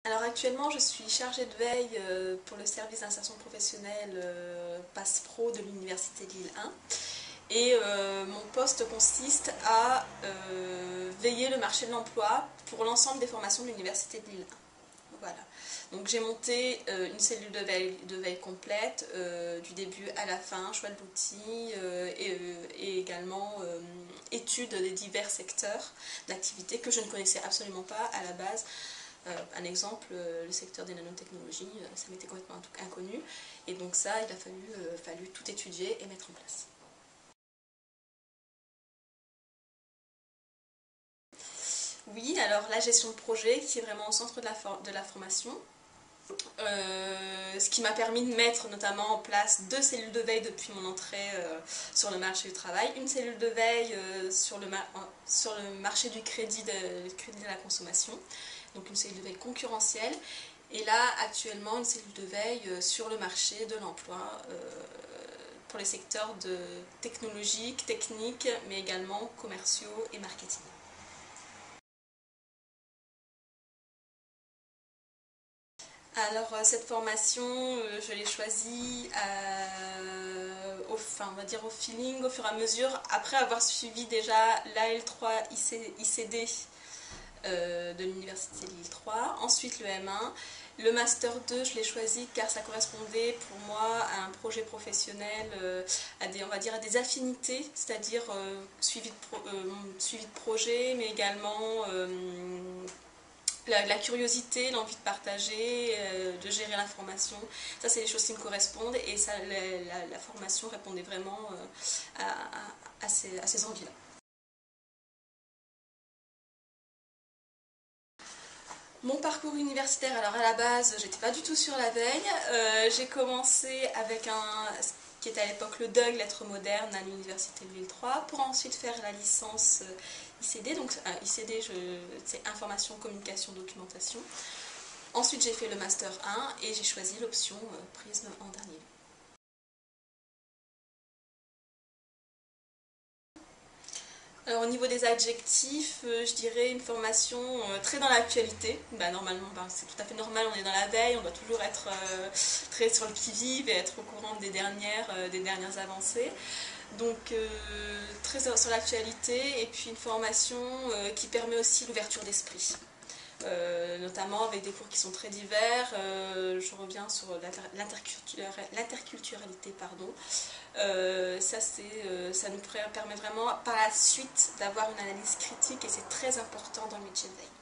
Alors actuellement, je suis chargée de veille pour le service d'insertion professionnelle Passe Pro de l'Université de Lille 1. Et mon poste consiste à veiller le marché de l'emploi pour l'ensemble des formations de l'Université de Lille 1. Voilà. Donc j'ai monté une cellule de veille complète, du début à la fin, choix de l'outil et également étude des divers secteurs d'activité que je ne connaissais absolument pas à la base. Un exemple, le secteur des nanotechnologies, ça m'était complètement inconnu. Et donc ça, il a fallu tout étudier et mettre en place. Oui, alors la gestion de projet qui est vraiment au centre de la formation. Ce qui m'a permis de mettre notamment en place 2 cellules de veille depuis mon entrée sur le marché du travail. Une cellule de veille sur le marché du crédit de la consommation, donc une cellule de veille concurrentielle. Et là, actuellement, une cellule de veille sur le marché de l'emploi pour les secteurs technologiques, techniques, mais également commerciaux et marketing. Alors cette formation, je l'ai choisie on va dire au feeling, au fur et à mesure, après avoir suivi déjà l'AL3 ICD de l'Université de Lille 3, ensuite le M1. Le Master 2, je l'ai choisi car ça correspondait pour moi à un projet professionnel, on va dire à des affinités, c'est-à-dire suivi de projet, mais également la curiosité, l'envie de partager, de gérer l'information. Ça, c'est des choses qui me correspondent et ça, la formation répondait vraiment à ces envies-là. Mon parcours universitaire, alors à la base, j'étais pas du tout sur la veille. J'ai commencé avec ce qui était à l'époque le DUG, lettres modernes, à l'Université de Lille 3, pour ensuite faire la licence ICD. Donc ICD, c'est information, communication, documentation. Ensuite, j'ai fait le Master 1 et j'ai choisi l'option Prisme en dernier. Alors, au niveau des adjectifs, je dirais une formation très dans l'actualité. Normalement, c'est tout à fait normal, on est dans la veille, on doit toujours être très sur le qui-vive et être au courant des dernières avancées. Donc, très sur l'actualité et puis une formation qui permet aussi l'ouverture d'esprit. Notamment avec des cours qui sont très divers. Je reviens sur l'interculturalité, pardon. Ça nous permet vraiment par la suite d'avoir une analyse critique et c'est très important dans le métier de veille.